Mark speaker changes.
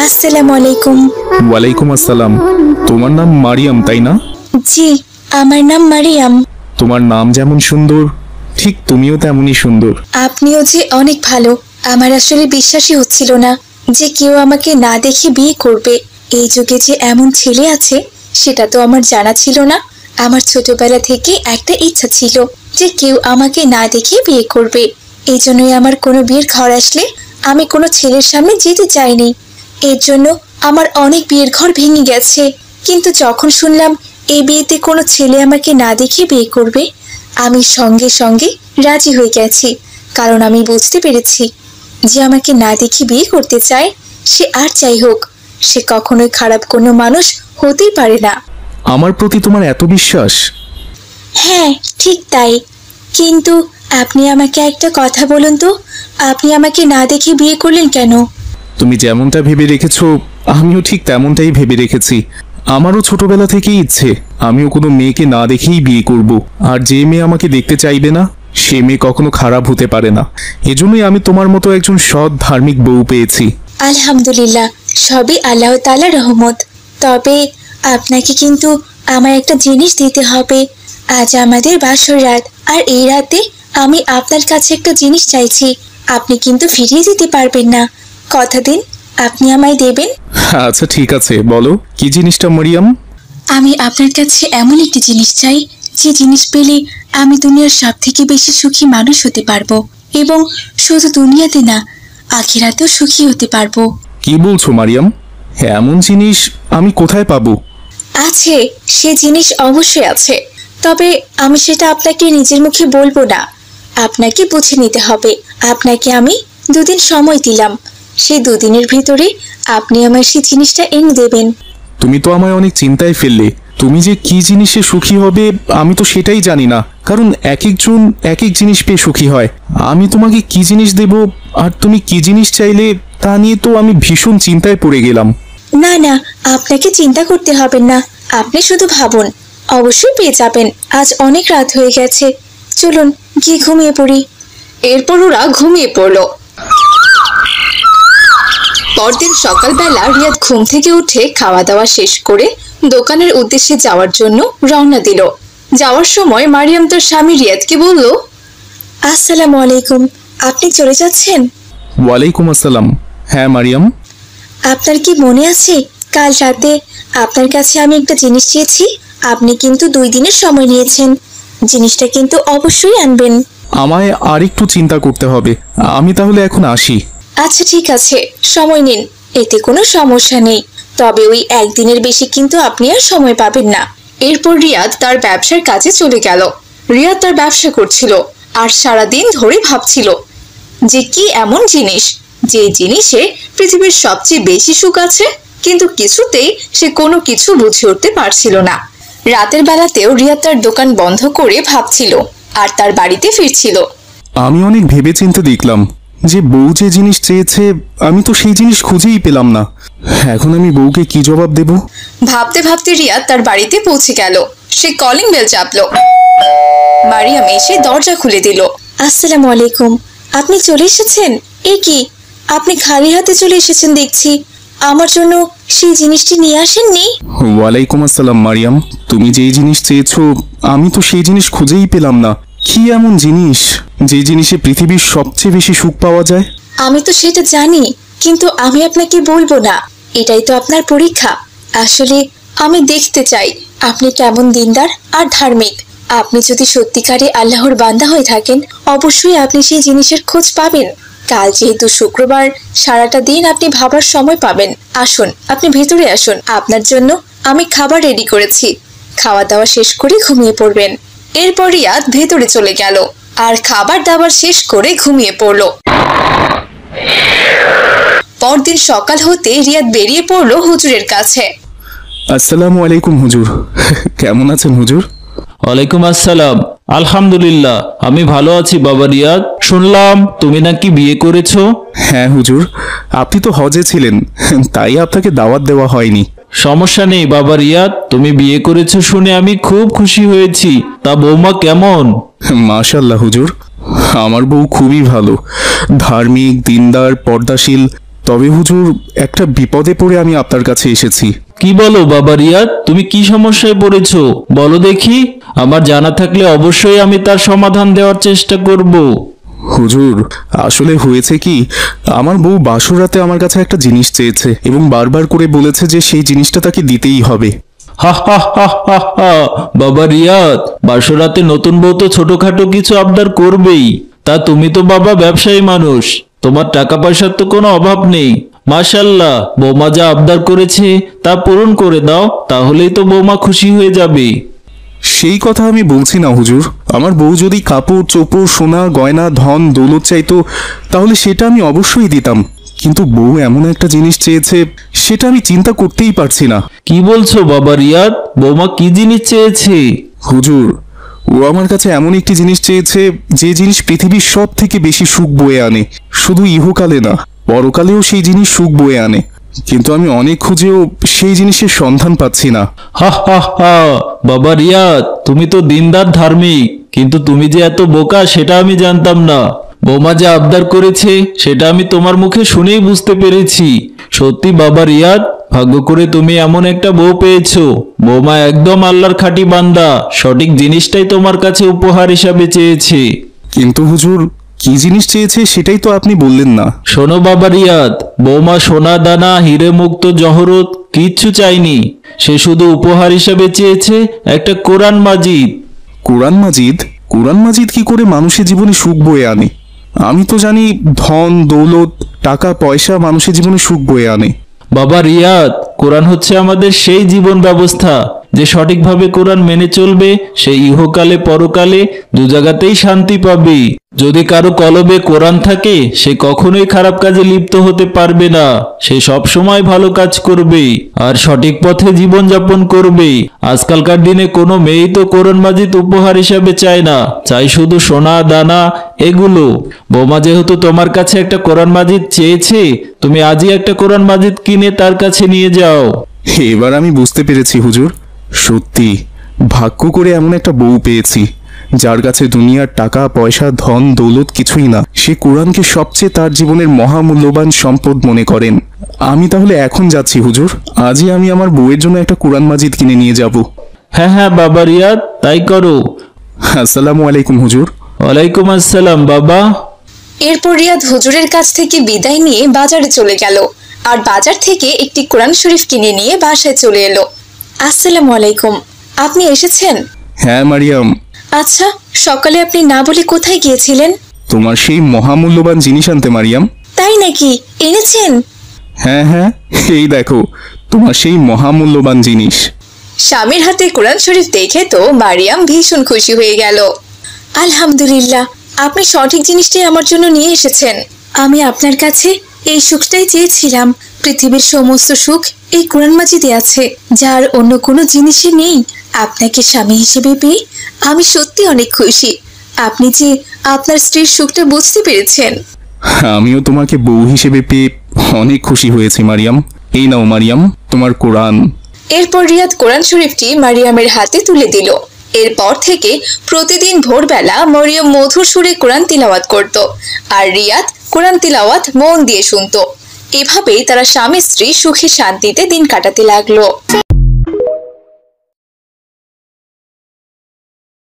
Speaker 1: আসসালামু আলাইকুম।
Speaker 2: ওয়ালাইকুম আসসালাম। তোমার নাম মারিয়াম তাই না?
Speaker 1: জি, আমার নাম মারিয়াম।
Speaker 2: তোমার নাম যেমন সুন্দর ঠিক তুমিও তেমনই সুন্দর।
Speaker 1: আপনিও যে অনেক ভালো। আমার আসলে বিশ্বাসই হচ্ছিল না যে কেউ আমাকে না দেখে বিয়ে করবে। এই যুগে যে এমন ছেলে আছে সেটা তো আমার জানা ছিল না। আমার ছোটবেলা থেকে একটা ইচ্ছা ছিল যে কেউ আমাকে না দেখে বিয়ে করবে। এই জন্যই আমার কোনো বিয়ের ঘর আসলে আমি কোনো ছেলের সামনে যেতে চাইনি। এর জন্য আমার অনেক বিয়ের ঘর ভেঙে গেছে। কিন্তু যখন শুনলাম এই বিয়েতে কোনো ছেলে আমাকে না দেখে বিয়ে করবে, আমি সঙ্গে সঙ্গে রাজি হয়ে গেছি। কারণ আমি বুঝতে পেরেছি যে আমাকে না দেখে বিয়ে করতে চায় সে আর যাই হোক, সে কখনোই খারাপ কোনো মানুষ হতেই পারে না।
Speaker 2: আমার প্রতি তোমার এত বিশ্বাস?
Speaker 1: হ্যাঁ, ঠিক তাই। কিন্তু আপনি আমাকে একটা কথা বলুন তো, আপনি আমাকে না দেখে বিয়ে করলেন কেন?
Speaker 2: তুমি যেমনটা ভেবে রেখেছো আমিও ঠিক তেমনটাই ভেবে রেখেছি। আমারও ছোটবেলা থেকেই ইচ্ছে আমিও কোনো মেয়েকে না দেখেই বিয়ে করব। আর যে মেয়ে আমাকে দেখতে চাইবে না সে মেয়ে কখনো খারাপ হতে পারে না। এজন্যই আমি তোমার মতো একজন সৎ ধার্মিক বউ পেয়েছি।
Speaker 1: আলহামদুলিল্লাহ, সবই আল্লাহ তাআলার রহমত। তবে আপনাকে কিন্তু আমার একটা জিনিস দিতে হবে। আজ আমাদের বাসর রাত, আর এই রাতে আমি আপনার কাছে একটা জিনিস চাইছি। আপনি কিন্তু ফিরিয়ে দিতে পারবেন না। কথা দিন আপনি আমায় দেবেন।
Speaker 2: আচ্ছা ঠিক আছে, বলো কি জিনিসটা মারিয়াম?
Speaker 1: আমি আপনার কাছে এমন একটি জিনিস চাই যে জিনিস পেলে আমি দুনিয়ার সব থেকে বেশি সুখী মানুষ হতে পারবো, এবং শুধু দুনিয়াতে না, আখিরাতেও সুখী হতে পারবো।
Speaker 2: কি বলছো মারিয়াম? এমন জিনিস আমি কোথায় পাবো?
Speaker 1: আছে, সে জিনিস অবশ্যই আছে। তবে আমি সেটা আপনাকে নিজের মুখে বলবো না, আপনাকে বুঝে নিতে হবে। আপনাকে আমি 2 দিন সময় দিলাম, সেই 2 দিনের ভিতরে আপনি আমার সেই জিনিসটা এনে দেবেন।
Speaker 2: তুমি তো আমায় অনেক চিন্তায় ফেললে। তুমি যে কি জিনিসে সুখী হবে আমি তো সেটাই জানি না, কারণ এক একজন এক এক জিনিস পেয়ে সুখী হয়। আমি তোমাকে কি জিনিস দেব আর তুমি কি জিনিস চাইলে তা নিয়ে তো আমি ভীষণ চিন্তায় পড়ে গেলাম।
Speaker 1: না না, আপনাকে চিন্তা করতে হবে না, আপনি শুধু ভাবুন, অবশ্যই পেয়ে যাবেন। আজ অনেক রাত হয়ে গেছে, চলুন গিয়ে ঘুমিয়ে পড়ি।
Speaker 3: এরপর ওরা ঘুমিয়ে পড়ল। পরদিন সকালবেলা রিয়াদ ঘুম থেকে উঠে খাওয়া দাওয়া শেষ করে দোকানের উদ্দেশ্যে যাওয়ার জন্য রওনা দিল। যাওয়ার সময় মারিয়াম তার স্বামী রিয়াদকে বলল,
Speaker 1: আসসালামু আলাইকুম, আপনি চলে যাচ্ছেন?
Speaker 2: ওয়ালাইকুম আসসালাম। হ্যাঁ মারিয়াম।
Speaker 1: আপনার কি মনে আছে কাল রাতে আপনার কাছে আমি একটা জিনিস চেয়েছি? আপনি কিন্তু 2 দিনের সময় নিয়েছেন, জিনিসটা কিন্তু অবশ্যই আনবেন।
Speaker 2: আমায় আর একটু চিন্তা করতে হবে, আমি তাহলে এখন আসি।
Speaker 1: আচ্ছা ঠিক আছে, সময় নিন, এতে কোনো সমস্যা নেই। তবে ওই 1 দিনের বেশি কিন্তু আপনি আর সময় পাবেন না।
Speaker 3: এরপর রিয়াদ তার ব্যবসার কাজে চলে গেল। রিয়াদ তার ব্যবসা করছিল আর সারাদিন ধরে ভাবছিল যে কি এমন জিনিস যে জিনিসে পৃথিবীর সবচেয়ে বেশি সুখ আছে, কিন্তু কিছুতেই সে কোনো কিছু বুঝে উঠতে পারছিল না। রাতের বেলাতেও রিয়াদ তার দোকান বন্ধ করে ভাবছিল আর তার বাড়িতে ফিরছিল।
Speaker 2: আমি অনেক ভেবে চিন্তে দেখলাম যে বউ যে জিনিস চেয়েছে আমি তো সেই জিনিস খুঁজেই পেলাম না। এখন আমি বউকে কি জবাব দেব?
Speaker 3: ভাবতে ভাবতে রিয়াদ তার বাড়িতে পৌঁছে গেল। সে কলিং বেল চাপলো। মারিয়াম এসে দরজা খুলে দিল।
Speaker 1: আসসালামু আলাইকুম, আপনি চলে এসেছেন? এ কি, আপনি খালি হাতে চলে এসেছেন দেখছি। আমার জন্য সেই জিনিসটি নিয়ে আসেননি?
Speaker 2: ওয়ালাইকুম আসসালাম মারিয়াম। তুমি যেই জিনিস চেয়েছো আমি তো সেই জিনিস খুঁজেই পেলাম না। কি এমন জিনিস যে জিনিসে পৃথিবীর সবচেয়ে বেশি সুখ পাওয়া যায়?
Speaker 1: আমি তো সেটা জানি, কিন্তু আমি আপনাকে বলবো না। এটাই তো আপনার পরীক্ষা। আসলে আমি দেখতে চাই আপনি কেমন দিনদার আর ধার্মিক। আপনি যদি সত্যিকারে আল্লাহর বান্দা হয়ে থাকেন, অবশ্যই আপনি সেই জিনিসের খোঁজ পাবেন। কাল যেহেতু শুক্রবার, সারাটা দিন আপনি ভাবার সময় পাবেন। আসুন, আপনি ভেতরে আসুন, আপনার জন্য আমি খাবার রেডি করেছি। খাওয়া দাওয়া শেষ করে ঘুমিয়ে পড়বেন।
Speaker 3: এরপর রিয়াদ ভেতরে চলে গেল আর খাবার দাবার শেষ করে ঘুমিয়ে পড়ল। পরদিন সকাল হতে রিয়াদ বেরিয়ে পড়ল হুজুরের কাছে।
Speaker 2: আসসালামু আলাইকুম হুজুর। কেমন আছেন হুজুর?
Speaker 4: ওয়ালাইকুম আসসালাম। আলহামদুলিল্লাহ, আমি ভালো আছি বাবা রিয়াদ। শুনলাম তুমি নাকি বিয়ে করেছো।
Speaker 2: হ্যাঁ হুজুর, আপনি তো হজে ছিলেন, তাই আপনাকে দাওয়াত দেওয়া হয়নি।
Speaker 4: সমস্যা নেই বাবা রিয়াদ, তুমি বিয়ে করেছো শুনে আমি খুব খুশি হয়েছি। তা বৌমা কেমন?
Speaker 2: মাশাল্লাহ হুজুর, আমার বউ খুবই ভালো, ধার্মিক, দিনদার, পর্দাশীল। তবে হুজুর, একটা বিপদে পড়ে আমি আপনার কাছে এসেছি।
Speaker 4: কি বলো বাবা রিয়াদ, তুমি কি সমস্যায় পড়েছো বলো দেখি। আমার জানা থাকলে অবশ্যই আমি তার সমাধান দেওয়ার চেষ্টা করব।
Speaker 2: হুজুর, আসলে হয়েছে কি, আমার বউ বাসর রাতে আমার কাছে একটা জিনিস চেয়েছে এবং বারবার করে বলেছে যে সেই জিনিসটা তাকে দিতেই হবে।
Speaker 4: হা হা হা হা হা। বাবা রিয়াদ, বাসরাতে নতুন বউ তো ছোটখাটো কিছু আবদার করবেই। তা তুমি তো বাবা ব্যবসায়ী মানুষ, তোমার টাকা পয়সার তো কোনো অভাব নেই। মাশাল্লাহ, বৌমা যা আবদার করেছে তা পূরণ করে দাও, তাহলেই তো বৌমা খুশি হয়ে যাবে।
Speaker 2: সেই কথা আমি বলছি না হুজুর, আমার বউ যদি কাপড় চোপড়, সোনা গয়না, ধন দৌলত চাইতো, তাহলে সেটা আমি অবশ্যই দিতাম। কিন্তু বউ এমন একটা জিনিস চেয়েছে, সেটা আমি চিন্তা করতেই পারছি না।
Speaker 4: কি বলছো বাবা রিয়াদ, বৌমা কি জিনিস চেয়েছে?
Speaker 2: হুজুর, ও আমার কাছে এমন একটি জিনিস চেয়েছে, যে জিনিস পৃথিবীর সব থেকে বেশি সুখ বয়ে আনে। শুধু ইহকালে না, পরকালেও সেই জিনিস সুখ বয়ে আনে। কিন্তু আমি অনেক খুঁজেও সেই জিনিসের সন্ধান পাচ্ছি না।
Speaker 4: হা হা হা। বাবা রিয়াদ, তুমি তো দিনদার ধার্মিক, কিন্তু তুমি যে এত বোকা সেটা আমি জানতাম না। বৌমা যে আবদার করেছে সেটা আমি তোমার মুখে শুনেই বুঝতে পেরেছি। সত্যি বাবা রিয়াদ, ভাগ্য করে তুমি এমন একটা বউ পেয়েছো। বৌমা একদম আল্লাহর খাঁটি বান্দা, সঠিক জিনিসটাই তোমার কাছে উপহার হিসাবে চেয়েছে।
Speaker 2: কিন্তু হুজুর, কি জিনিস চেয়েছে সেটাই তো আপনি বললেন না।
Speaker 4: শোনো বাবা রিয়াদ, বৌমা সোনা দানা, হিরে মুক্ত জহরত কিচ্ছু চাইনি। সে শুধু উপহার হিসাবে চেয়েছে একটা কোরআন মাজিদ।
Speaker 2: কোরআন মাজিদ? কোরআন মাজিদ কি করে মানুষের জীবনে সুখ বয়ে আনে? আমি তো জানি ধন দৌলত, টাকা পয়সা মানুষের জীবনে সুখ বয়ে আনে।
Speaker 4: বাবা রিয়াদ, কোরআন হচ্ছে আমাদের সেই জীবন ব্যবস্থা, যে সঠিকভাবে কোরআন মেনে চলবে সে ইহকালে পরকালে দু জায়গাতেই শান্তি পাবে। যদি কারো কলবে কোরআন থাকে, সে কখনোই খারাপ কাজে লিপ্ত হতে পারবে না। সে সব সময় ভালো কাজ করবে আর সঠিক পথে জীবন যাপন করবে। আজকালকার দিনে কোনো মেয়েই তো কোরআন মাজিদ উপহার হিসাবে চায় না, চাই শুধু সোনা দানা এগুলো। বৌমা যেহেতু তোমার কাছে একটা কোরআন মাজিদ চেয়েছে, তুমি আজই একটা কোরআন মাজিদ কিনে তার কাছে নিয়ে যাও।
Speaker 2: এবার আমি বুঝতে পেরেছি হুজুর, সত্যি ভাগ্য করে এমন একটা বউ পেয়েছি, যার কাছে দুনিয়ার টাকা পয়সা ধন দৌলত কিছুই না। সে কোরআনকে সবচেয়ে তার জীবনের মহামূল্যবান সম্পদ মনে করেন। আমি তাহলে এখন যাচ্ছি হুজুর, আজই আমি আমার বউয়ের জন্য একটা কোরআন মাজিদ কিনে নিয়ে যাব।
Speaker 4: হ্যাঁ হ্যাঁ বাবা রিয়াদ, তাই করো।
Speaker 2: আসসালামু আলাইকুম হুজুর।
Speaker 4: ওয়ালাইকুম আসসালাম বাবা।
Speaker 3: এরপর রিয়াদ হুজুরের কাছ থেকে বিদায় নিয়ে বাজারে চলে গেল আর বাজার থেকে একটি কোরআন শরীফ কিনে নিয়ে বাসায় চলে এলো।
Speaker 1: আসসালামু আলাইকুম, আপনি এসেছেন?
Speaker 2: হ্যাঁ মারিয়াম,
Speaker 1: আচ্ছা, সকালে আপনি না বলে কোথায় গিয়েছিলেন?
Speaker 2: তোমার সেই মহামূল্যবান জিনিস আনতে মারিয়াম।
Speaker 1: তাই নাকি, এনেছেন?
Speaker 2: হ্যাঁ হ্যাঁ, এই দেখো তোমার সেই মহামূল্যবান জিনিস।
Speaker 3: স্বামীর হাতে কোরআন শরীফ দেখে তো মারিয়াম ভীষণ খুশি হয়ে গেল।
Speaker 1: আলহামদুলিল্লাহ, আপনি সঠিক জিনিসটাই আমার জন্য নিয়ে এসেছেন। আমি আপনার কাছে এই সুখটাই চেয়েছিলাম। পৃথিবীর সমস্ত সুখ এই কোরআন মাজিদে আছে, যার অন্য কোনো জিনিসে নেই। আপনাকে স্বামী হিসেবে পেয়ে আমি সত্যি অনেক খুশি। আপনি যে আপনার স্ত্রীর সুখটা বুঝতে পেরেছেন।
Speaker 2: আমিও তোমাকে বউ হিসেবে পেয়ে অনেক খুশি হয়েছি মারিয়াম। এই নাও মারিয়াম, তোমার কোরআন।
Speaker 3: এরপর রিয়াদ কোরআন শরীফটি মারিয়ামের হাতে তুলে দিল। এরপর থেকে প্রতিদিন ভোরবেলা মরিয়ম মধুর সুরে কোরআন তিলাওয়াত করত আর রিয়াদ কোরআন তিলাওয়াত মন দিয়ে শুনতো। এভাবেই তারা স্বামী স্ত্রী সুখে শান্তিতে দিন কাটাতে লাগলো।